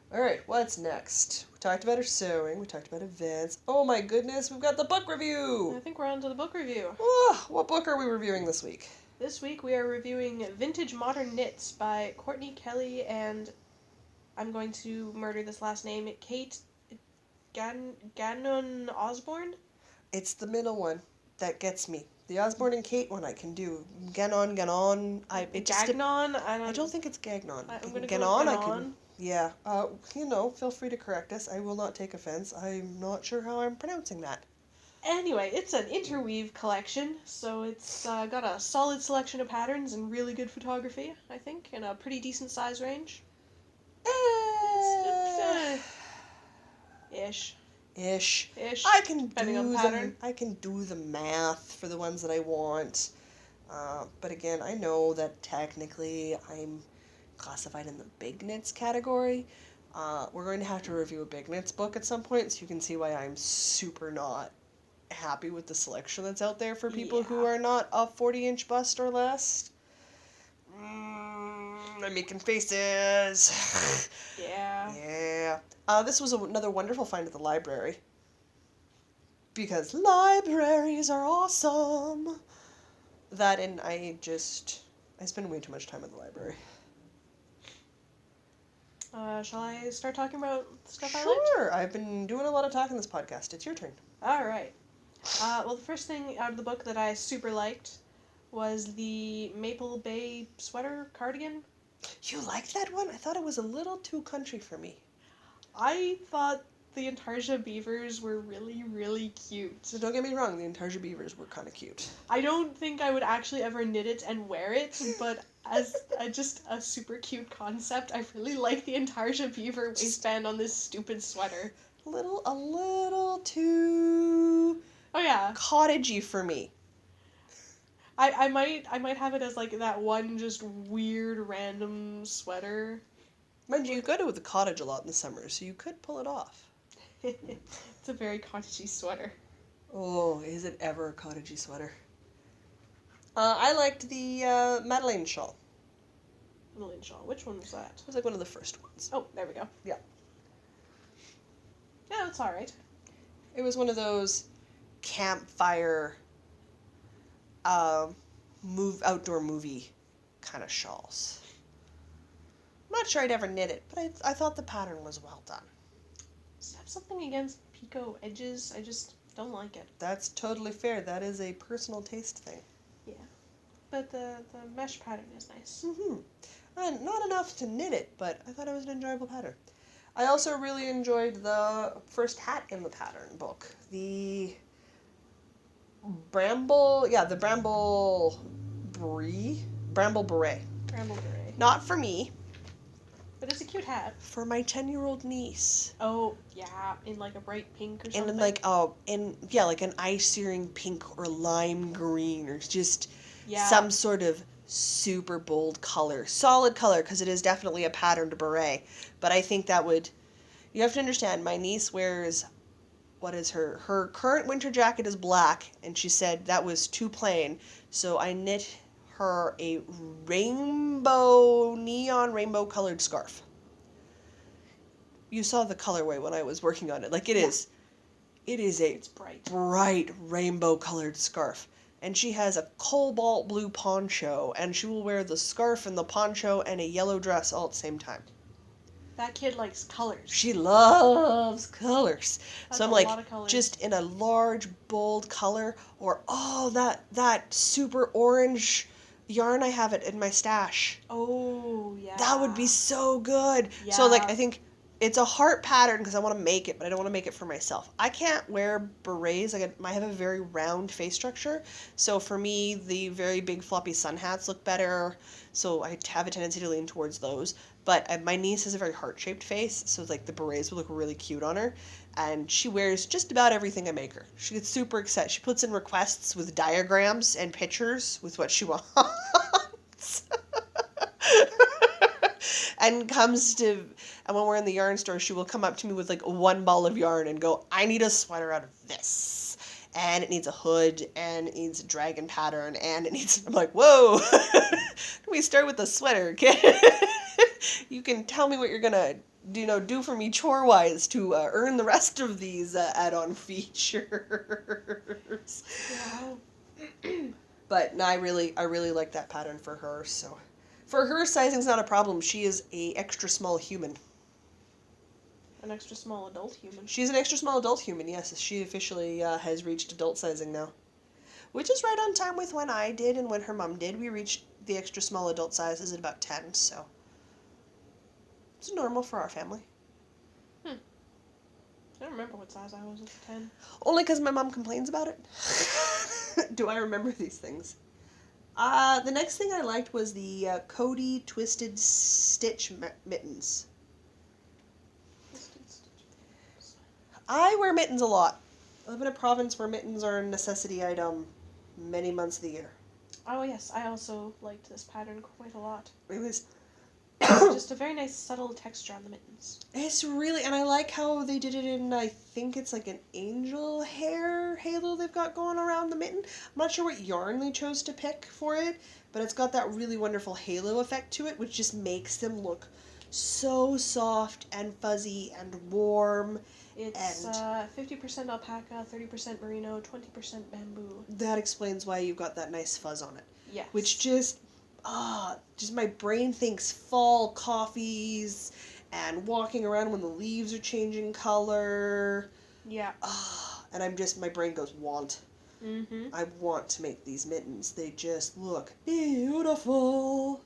Alright, what's next? We talked about our sewing, we talked about events. Oh my goodness, we've got the book review! I think we're on to the book review. Oh, what book are we reviewing this week? This week we are reviewing Vintage Modern Knits by Courtney Kelly and, I'm going to murder this last name, Kate Gannon Osborne? It's the middle one that gets me. The Osborne and Kate one I can do. Ganon. I don't think it's Gagnon. I'm gonna Ganon, go with I can. Yeah. Feel free to correct us. I will not take offense. I'm not sure how I'm pronouncing that. Anyway, it's an interweave collection, so it's got a solid selection of patterns and really good photography, I think, and a pretty decent size range. Ish. Ish. Ish. I can depending on do the pattern. I can do the math for the ones that I want. But again, I know that technically I'm classified in the big knits category. We're going to have to review a big knits book at some point, so you can see why I'm super not happy with the selection that's out there for people who Yeah. are not a 40-inch bust or less. I'm making faces. Yeah. Yeah. This was another wonderful find at the library. Because libraries are awesome. That and I spend way too much time at the library. Shall I start talking about stuff I liked? Sure. I've been doing a lot of talking this podcast. It's your turn. Alright. Well, the first thing out of the book that I super liked was the Maple Bay sweater cardigan. You liked that one? I thought it was a little too country for me. I thought the Intarsia beavers were really, really cute. So don't get me wrong, the Intarsia beavers were kind of cute. I don't think I would actually ever knit it and wear it, but as just a super cute concept, I really like the Intarsia beaver waistband on this stupid sweater. A little too Oh yeah, cottagey for me. I might have it as like that one just weird random sweater. Mind you, you go to the cottage a lot in the summer, so you could pull it off. It's a very cottagey sweater. Oh, is it ever a cottagey sweater? I liked the Madeleine shawl. Madeleine shawl. Which one was that? It was like one of the first ones. Oh, there we go. Yeah. Yeah, that's alright. It was one of those campfire, outdoor movie kind of shawls. I'm not sure I'd ever knit it, but I thought the pattern was well done. I have something against picot edges. I just don't like it. That's totally fair. That is a personal taste thing. Yeah. But the mesh pattern is nice. Mm-hmm. Not enough to knit it, but I thought it was an enjoyable pattern. I also really enjoyed the first hat in the pattern book. The bramble beret. Bramble beret. Not for me, But it's a cute hat. for my 10-year-old niece. Oh, yeah, in like a bright pink or something. And like an ice searing pink or lime green or just Yeah. some sort of super bold color. Solid color, because it is definitely a patterned beret. But I think you have to understand, my niece wears, her current winter jacket is black, and she said that was too plain. So I knit her a neon rainbow colored scarf. You saw the colorway when I was working on it. Like it is a It's bright. bright rainbow colored scarf. And she has a cobalt blue poncho, and she will wear the scarf and the poncho and a yellow dress all at the same time. That kid likes colors. She loves colors. That's So I'm a like, lot of colors. just in a large, bold color, or that super orange yarn I have it in my stash. Oh, yeah. That would be so good. So like, Yeah. I think it's a heart pattern because I want to make it, but I don't want to make it for myself. I can't wear berets. I have a very round face structure. So for me, the very big floppy sun hats look better. So I have a tendency to lean towards those. But my niece has a very heart-shaped face, so like the berets would look really cute on her. And she wears just about everything I make her. She gets super excited. She puts in requests with diagrams and pictures with what she wants. And when we're in the yarn store, she will come up to me with like one ball of yarn and go, I need a sweater out of this. And it needs a hood, and it needs a dragon pattern, and it needs, I'm like, whoa, we start with the sweater, okay? You can tell me what you're gonna do for me chore-wise to earn the rest of these add-on features. Yeah. But no, I really like that pattern for her, so. For her, sizing's not a problem. She is a extra small human. An extra small adult human. She's an extra small adult human, yes. She officially has reached adult sizing now. Which is right on time with when I did and when her mom did. We reached the extra small adult sizes at about 10, so. It's normal for our family. I don't remember what size I was at the 10. Only because my mom complains about it. Do I remember these things? The next thing I liked was the Cody Twisted Stitch mittens. I wear mittens a lot. I live in a province where mittens are a necessity item many months of the year. Oh yes, I also liked this pattern quite a lot. It was Just a very nice subtle texture on the mittens. It's really, and I like how they did it in, I think it's like an angel hair halo they've got going around the mitten. I'm not sure what yarn they chose to pick for it, but it's got that really wonderful halo effect to it, which just makes them look so soft and fuzzy and warm. It's 50% alpaca, 30% merino, 20% bamboo. That explains why you've got that nice fuzz on it. Yes. Which just my brain thinks fall coffees and walking around when the leaves are changing color. Yeah. And my brain goes want. Mm-hmm. I want to make these mittens. They just look beautiful.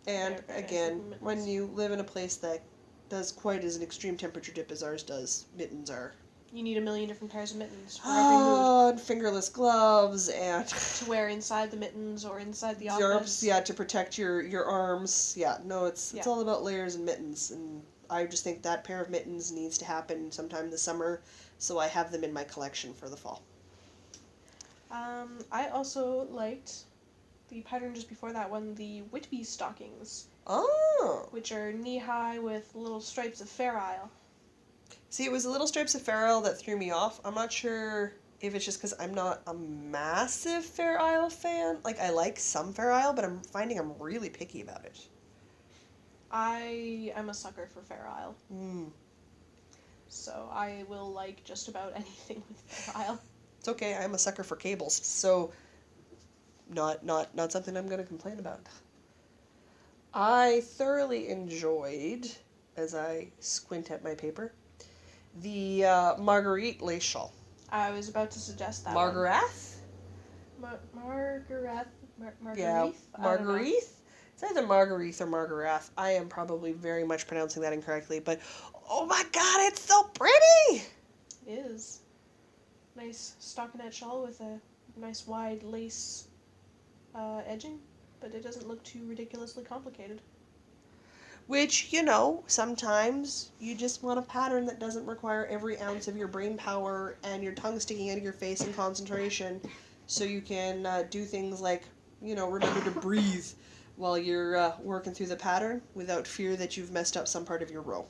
And again, when you live in a place that does quite as an extreme temperature dip as ours does, mittens are. You need a million different pairs of mittens for every mood. And fingerless gloves and to wear inside the mittens or inside the office. office. Yeah, to protect your arms. Yeah, no, it's all about layers and mittens, and I just think that pair of mittens needs to happen sometime this summer, so I have them in my collection for the fall. I also liked the pattern just before that one, the Whitby stockings. Oh. Which are knee-high with little stripes of Fair Isle. See, it was the little stripes of Fair Isle that threw me off. I'm not sure if it's just because I'm not a massive Fair Isle fan. Like, I like some Fair Isle, but I'm finding I'm really picky about it. I am a sucker for Fair Isle. Mm. So I will like just about anything with Fair Isle. It's okay, I'm a sucker for cables, so not something I'm going to complain about. I thoroughly enjoyed, as I squint at my paper, the Marguerite lace shawl. I was about to suggest that Margarethe? Margarethe? Yeah, Marguerite? It's either Marguerite or Margarethe. I am probably very much pronouncing that incorrectly, but oh my god, it's so pretty! It is. Nice stockinette shawl with a nice wide lace edging, but it doesn't look too ridiculously complicated. Which, sometimes you just want a pattern that doesn't require every ounce of your brain power and your tongue sticking out of your face in concentration, so you can do things like, remember to breathe while you're working through the pattern without fear that you've messed up some part of your row.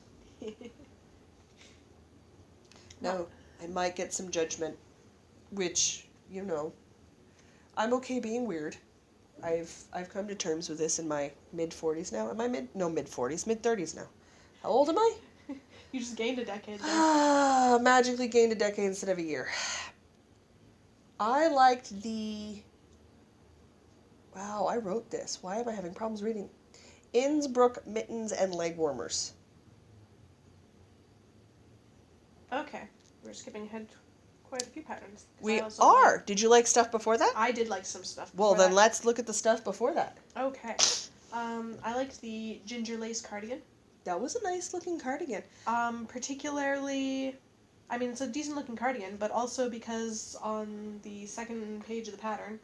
Now, I might get some judgment, which, I'm okay being weird. I've come to terms with this in my mid-40s now. Am I mid-40s, mid-30s now. How old am I? You just gained a decade there. Magically gained a decade instead of a year. I liked wow, I wrote this. Why am I having problems reading? Innsbruck mittens and leg warmers. Okay, we're skipping ahead quite a few patterns. We are. Did you like stuff before that? I did like some stuff before that. Let's look at the stuff before that. Okay. I liked the ginger lace cardigan. That was a nice looking cardigan. Particularly, it's a decent looking cardigan, but also because on the second page of the pattern,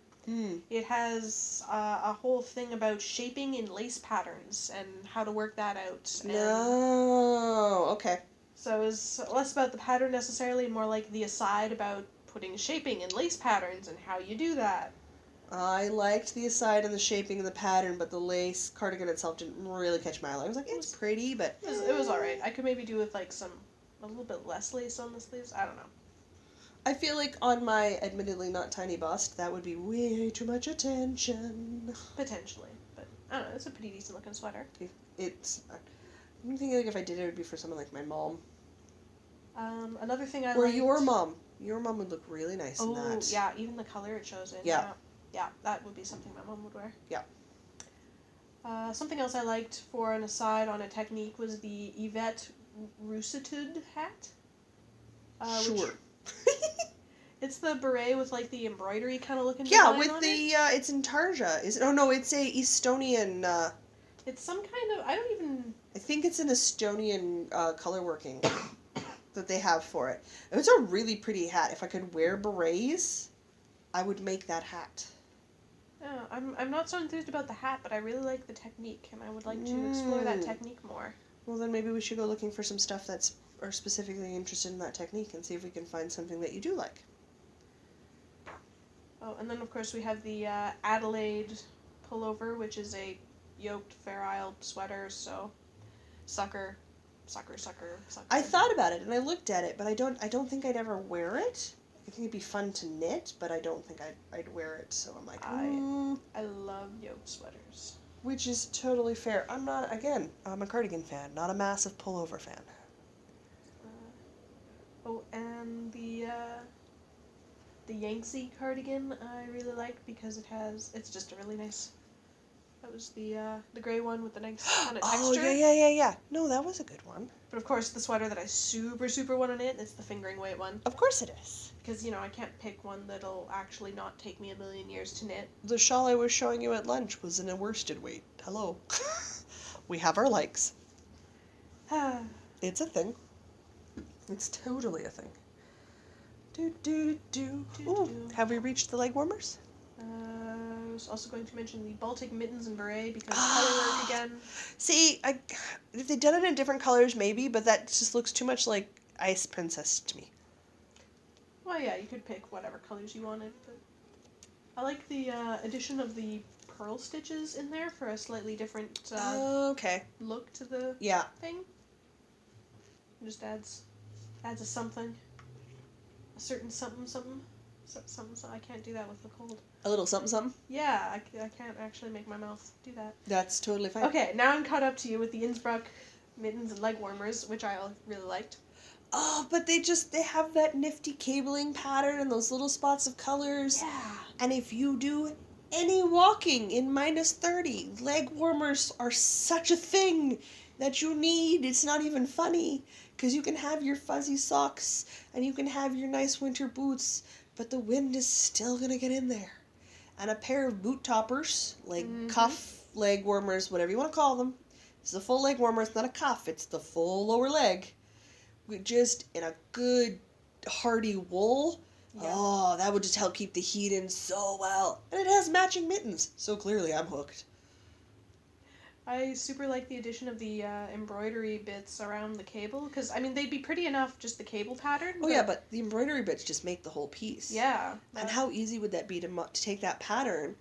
it has a whole thing about shaping in lace patterns and how to work that out. No, okay. So it was less about the pattern necessarily, more like the aside about putting shaping in lace patterns and how you do that. I liked the aside and the shaping of the pattern, but the lace cardigan itself didn't really catch my eye. I was like, it's pretty, but... It was alright. I could maybe do with, a little bit less lace on the sleeves. I don't know. I feel like on my admittedly not tiny bust, that would be way too much attention. Potentially, but I don't know. It's a pretty decent looking sweater. I'm thinking if I did it would be for someone like my mom. Another thing I liked... Or your mom. Your mom would look really nice in that. Oh, yeah, even the color it shows in. Yeah. Yeah, that would be something my mom would wear. Yeah. Something else I liked for an aside on a technique was the Yvette Roussetud hat. Sure. It's the beret with the embroidery kind of looking design on with the it's in Tarja. Is it? Oh no, it's a Estonian. It's some kind of I don't even. I think it's an Estonian color working. that they have for it. It's a really pretty hat. If I could wear berets, I would make that hat. Yeah, I'm not so enthused about the hat, but I really like the technique, and I would like to explore that technique more. Well, then maybe we should go looking for some stuff that's are specifically interested in that technique and see if we can find something that you do like. Oh, and then of course we have the Adelaide pullover, which is a yoked Fair Isle sweater, so sucker. I thought about it and I looked at it, but I don't think I'd ever wear it. I think it'd be fun to knit, but I don't think I'd wear it, so I'm like, I love yoked sweaters. Which is totally fair. I'm a cardigan fan, not a massive pullover fan. And the Yangtze cardigan I really like because it's just a really nice. That was the gray one with the nice kind of texture. Oh, yeah. No, that was a good one. But of course, the sweater that I super want to knit is the fingering weight one. Of course it is. Because, I can't pick one that'll actually not take me a million years to knit. The shawl I was showing you at lunch was in a worsted weight. Hello. We have our likes. It's a thing. It's totally a thing. Ooh, have we reached the leg warmers? I was also going to mention the Baltic mittens and beret because color work again. See, if they'd done it in different colors, maybe, but that just looks too much like Ice Princess to me. Well, yeah, you could pick whatever colors you wanted, but I like the addition of the pearl stitches in there for a slightly different look to the thing. It just adds a something, a certain something. I can't do that with the cold. A little something? Yeah, I can't actually make my mouth do that. That's totally fine. Okay, now I'm caught up to you with the Innsbruck mittens and leg warmers, which I really liked. Oh, but they have that nifty cabling pattern and those little spots of colors. Yeah. And if you do any walking in -30, leg warmers are such a thing that you need. It's not even funny, because you can have your fuzzy socks and you can have your nice winter boots, but the wind is still going to get in there. And a pair of boot toppers, like cuff, leg warmers, whatever you want to call them. It's a full leg warmer. It's not a cuff. It's the full lower leg. Just in a good, hardy wool. Yeah. Oh, that would just help keep the heat in so well. And it has matching mittens, so clearly I'm hooked. I super like the addition of the embroidery bits around the cable, because, they'd be pretty enough, just the cable pattern. Oh, yeah, but the embroidery bits just make the whole piece. Yeah. And how easy would that be to take that pattern,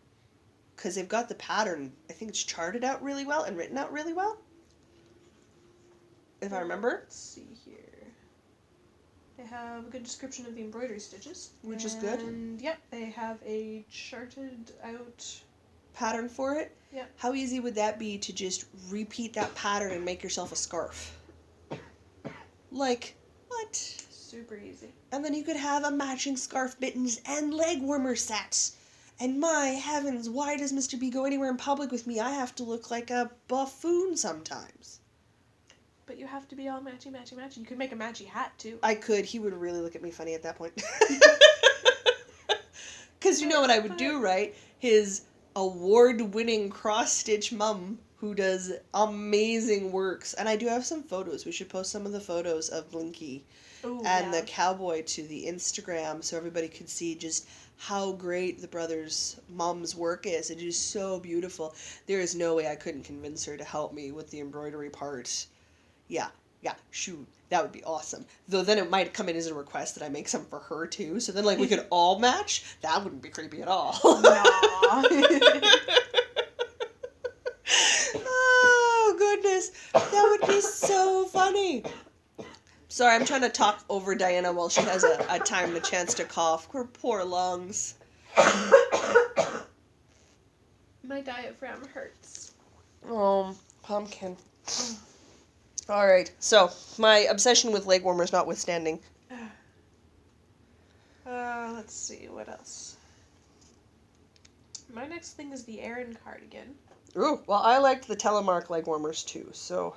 because they've got the pattern, I think it's charted out really well and written out really well, if I remember. Let's see here. They have a good description of the embroidery stitches. Which is good. And, yep, they have a charted out pattern for it. Yeah. How easy would that be to just repeat that pattern and make yourself a scarf? Like, what? Super easy. And then you could have a matching scarf, mittens, and leg warmer set. And my heavens, why does Mr. B go anywhere in public with me? I have to look like a buffoon sometimes. But you have to be all matchy. You could make a matchy hat, too. I could. He would really look at me funny at that point. Because you know what I would do, right? His award-winning cross-stitch mum who does amazing works. And I do have some photos. We should post some of the photos of Blinky the cowboy to the Instagram so everybody could see just how great the brothers' mom's work is. It is so beautiful. There is no way I couldn't convince her to help me with the embroidery part. Yeah, shoot, that would be awesome. Though then it might come in as a request that I make some for her too, so then we could all match. That wouldn't be creepy at all. Oh, goodness, that would be so funny. Sorry, I'm trying to talk over Diana while she has a time and a chance to cough. Her poor lungs. My diaphragm hurts. Oh, pumpkin. Alright, so, my obsession with leg warmers notwithstanding. Let's see, what else? My next thing is the Aran cardigan. Ooh, well, I liked the Telemark leg warmers too, so...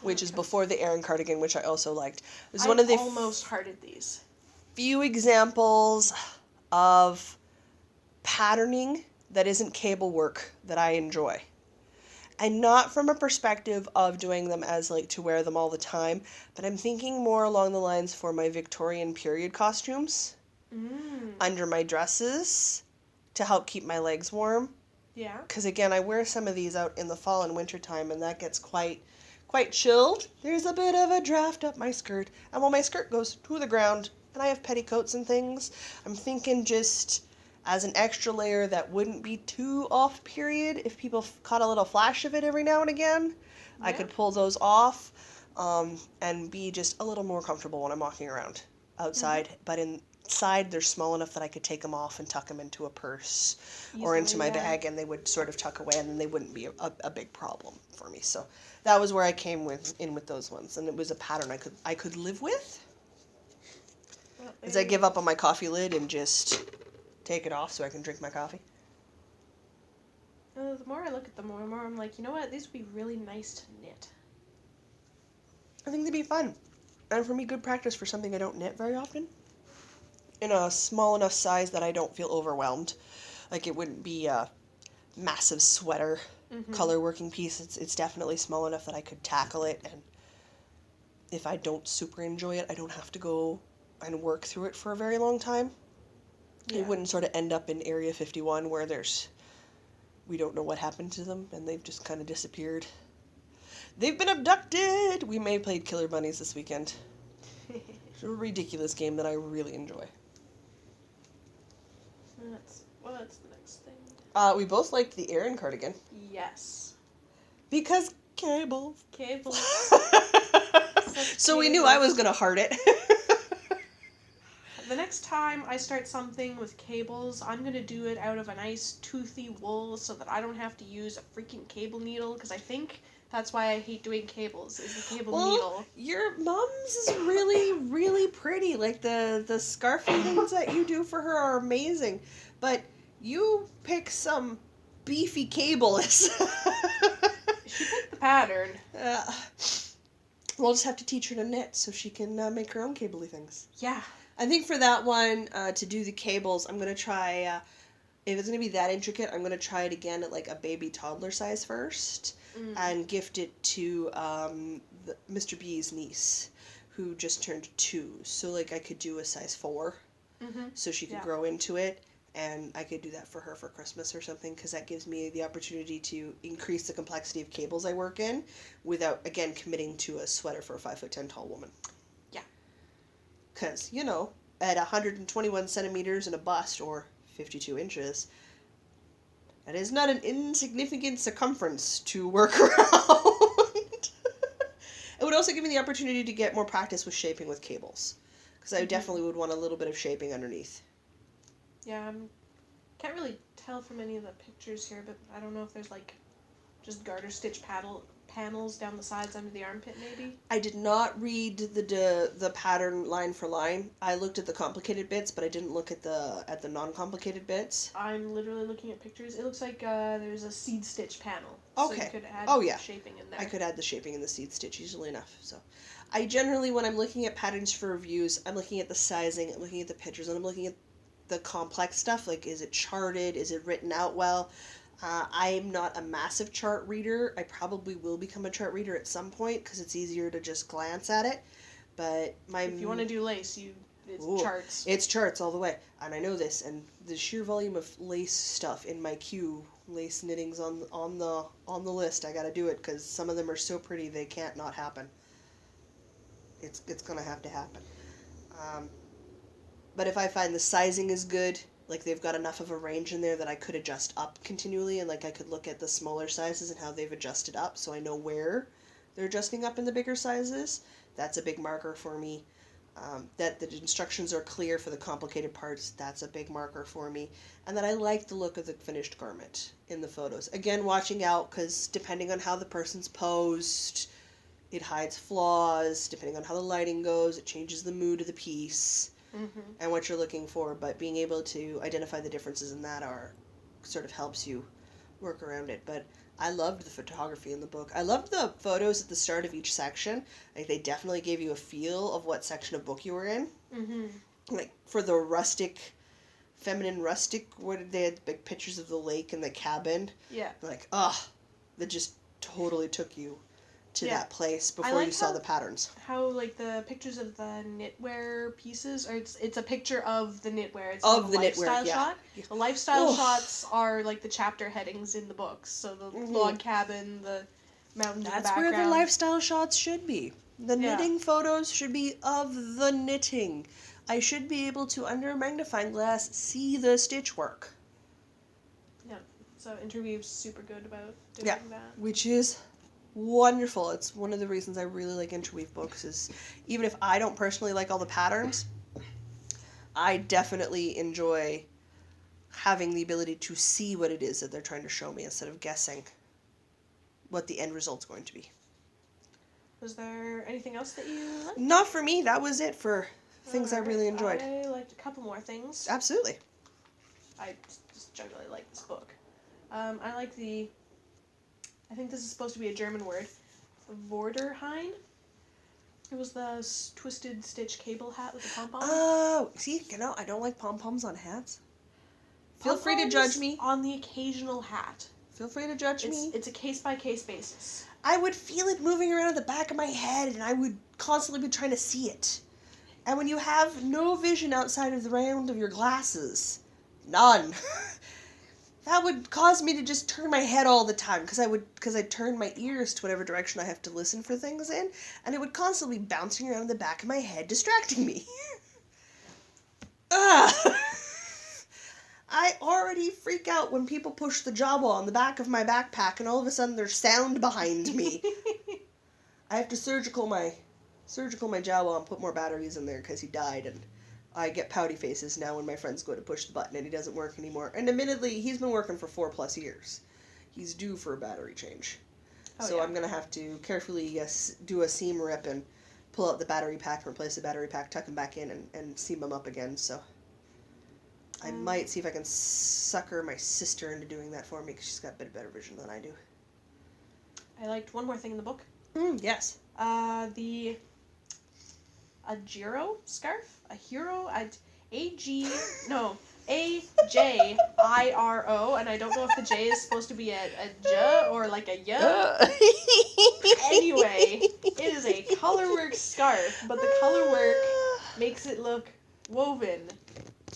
Which is before the Aran cardigan, which I also liked. It was one of the almost hearted these. Few examples of patterning that isn't cable work that I enjoy. And not from a perspective of doing them as like to wear them all the time, but I'm thinking more along the lines for my Victorian period costumes under my dresses to help keep my legs warm. Yeah. Because again, I wear some of these out in the fall and winter time, and that gets quite chilled. There's a bit of a draft up my skirt, and while my skirt goes to the ground, and I have petticoats and things, I'm thinking just as an extra layer that wouldn't be too off period. If people caught a little flash of it every now and again, I could pull those off and be just a little more comfortable when I'm walking around outside. But inside, they're small enough that I could take them off and tuck them into a purse or into my bag, and they would sort of tuck away, and then they wouldn't be a big problem for me. So that was where I came in with those ones, and it was a pattern I could live with. As I give up on my coffee lid and just take it off so I can drink my coffee. The more I look at them, the more I'm like, you know what? These would be really nice to knit. I think they'd be fun. And for me, good practice for something I don't knit very often. In a small enough size that I don't feel overwhelmed. Like it wouldn't be a massive sweater color working piece. It's definitely small enough that I could tackle it, and if I don't super enjoy it, I don't have to go and work through it for a very long time. Yeah. It wouldn't sort of end up in Area 51 where we don't know what happened to them and they've just kind of disappeared. They've been abducted! We may have played Killer Bunnies this weekend. It's a ridiculous game that I really enjoy. What's the next thing? We both liked the Erin cardigan. Yes. Because cables. Cables. So we knew I was going to heart it. The next time I start something with cables, I'm going to do it out of a nice toothy wool so that I don't have to use a freaking cable needle, because I think that's why I hate doing cables, is the cable needle. Your mom's is really, really pretty. Like, the scarfy things that you do for her are amazing. But you pick some beefy cables. She picked the pattern. We'll just have to teach her to knit so she can make her own cabley things. Yeah. I think for that one, to do the cables, I'm going to try, if it's going to be that intricate, I'm going to try it again at like a baby toddler size first and gift it to Mr. B's niece, who just turned 2. So like I could do a size 4 so she could grow into it, and I could do that for her for Christmas or something, because that gives me the opportunity to increase the complexity of cables I work in without, again, committing to a sweater for a 5'10" tall woman. Because, at 121 centimeters and a bust, or 52 inches, that is not an insignificant circumference to work around. It would also give me the opportunity to get more practice with shaping with cables, because I definitely would want a little bit of shaping underneath. Yeah, can't really tell from any of the pictures here, but I don't know if there's like just garter stitch panels down the sides under the armpit, maybe? I did not read the pattern line for line. I looked at the complicated bits, but I didn't look at the non-complicated bits. I'm literally looking at pictures. It looks like there's a seed stitch panel. Okay. So you could add shaping in there. I could add the shaping in the seed stitch easily enough. So, I generally, when I'm looking at patterns for reviews, I'm looking at the sizing, I'm looking at the pictures, and I'm looking at the complex stuff. Like, is it charted? Is it written out well? I'm not a massive chart reader. I probably will become a chart reader at some point because it's easier to just glance at it. But if you want to do lace, it's charts. It's charts all the way, and I know this. And the sheer volume of lace stuff in my queue, lace knittings on the list. I got to do it because some of them are so pretty they can't not happen. It's gonna have to happen. But if I find the sizing is good, like they've got enough of a range in there that I could adjust up continually, and like I could look at the smaller sizes and how they've adjusted up so I know where they're adjusting up in the bigger sizes, that's a big marker for me. That the instructions are clear for the complicated parts, that's a big marker for me. And that I like the look of the finished garment in the photos. Again, watching out, because depending on how the person's posed, it hides flaws. Depending on how the lighting goes, it changes the mood of the piece. And what you're looking for, but being able to identify the differences in that sort of helps you work around it. But I loved the photography in the book. I loved the photos at the start of each section. Like, they definitely gave you a feel of what section of book you were in. Like, for the feminine rustic, they had big pictures of the lake and the cabin. Yeah. Like, that just totally took you to Yeah. that place I before like you saw how- the patterns. How like the pictures of the knitwear pieces, or it's a picture of the knitwear. It's Of not a the knitwear, lifestyle yeah. shot. Yeah. The lifestyle Oof. shots are like the chapter headings in the books. So the log cabin, the mountains in the That's background. where the lifestyle shots should be. The Yeah. knitting photos should be of the knitting. I should be able to, under a magnifying glass, see the stitch work. Yeah. So Interweave's super good about doing Yeah. that. Which is wonderful. It's one of the reasons I really like Interweave books is even if I don't personally like all the patterns, I definitely enjoy having the ability to see what it is that they're trying to show me instead of guessing what the end result's going to be. Was there anything else that you liked? Not for me. That was it for things I really enjoyed. I liked a couple more things. Absolutely. I just generally like this book. I like I think this is supposed to be a German word, Vorderhain. It was the twisted stitch cable hat with the pom-pom. Oh, see, I don't like pom-poms on hats. Feel free to judge me. On the occasional hat. Feel free to judge me. It's a case-by-case basis. I would feel it moving around at the back of my head, and I would constantly be trying to see it. And when you have no vision outside of the round of your glasses, none, that would cause me to just turn my head all the time, because I'd turn my ears to whatever direction I have to listen for things in, and it would constantly be bouncing around in the back of my head, distracting me. I already freak out when people push the Jawa on the back of my backpack, and all of a sudden there's sound behind me. I have to surgical my Jawa and put more batteries in there because he died, and I get pouty faces now when my friends go to push the button and he doesn't work anymore. And admittedly, he's been working for 4+ years. He's due for a battery change. So I'm going to have to carefully do a seam rip and pull out the battery pack, replace the battery pack, tuck him back in, and seam him up again. So I might see if I can sucker my sister into doing that for me because she's got a bit better vision than I do. I liked one more thing in the book. Yes. The Ajiro scarf? AJIRO, and I don't know if the J is supposed to be a J or like a Y. Anyway, it is a colorwork scarf, but the colorwork makes it look woven.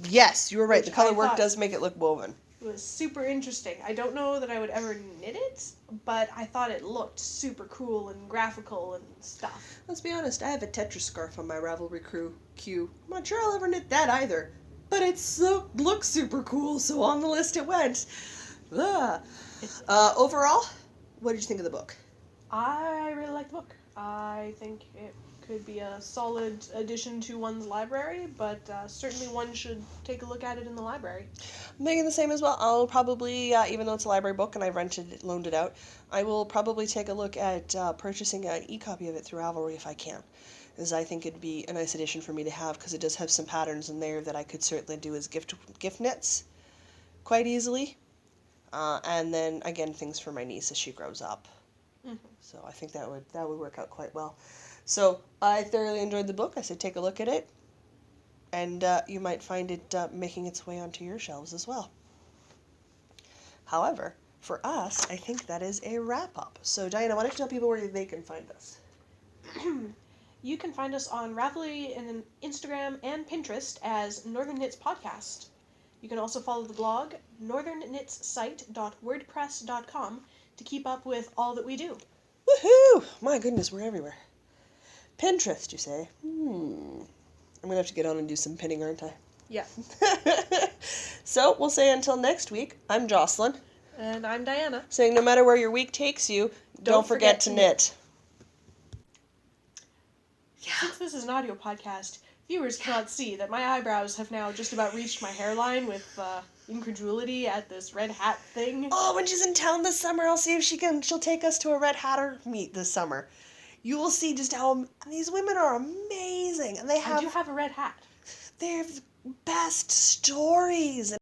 Yes, you were right. The Which color I work thought- does make it look woven. It was super interesting. I don't know that I would ever knit it, but I thought it looked super cool and graphical and stuff. Let's be honest, I have a Tetris scarf on my Ravelry Crew queue. I'm not sure I'll ever knit that either. But it looks super cool, so on the list it went. Overall, what did you think of the book? I really like the book. I think it could be a solid addition to one's library, but certainly one should take a look at it in the library. I'm thinking the same as well. I'll probably, even though it's a library book and I've loaned it out, I will probably take a look at purchasing an e-copy of it through Ravelry if I can. As I think it'd be a nice addition for me to have, because it does have some patterns in there that I could certainly do as gift knits quite easily. And then, again, things for my niece as she grows up. Mm-hmm. So I think that would work out quite well. So I thoroughly enjoyed the book. I said take a look at it, and you might find it making its way onto your shelves as well. However, for us, I think that is a wrap-up. So Diana, why don't you tell people where they can find us? You can find us on Ravelry and Instagram and Pinterest as Northern Knits Podcast. You can also follow the blog northernknitssite.wordpress.com to keep up with all that we do. Woohoo! My goodness, we're everywhere. Pinterest, you say? I'm going to have to get on and do some pinning, aren't I? Yeah. So, we'll say until next week, I'm Jocelyn, And I'm Diana. saying no matter where your week takes you, don't forget to knit. Since this is an audio podcast, viewers cannot see that my eyebrows have now just about reached my hairline with incredulity at this red hat thing. Oh, when she's in town this summer, I'll see if she'll take us to a Red Hatter meet this summer. You will see just how these women are amazing, and I do have a red hat. they have the best stories.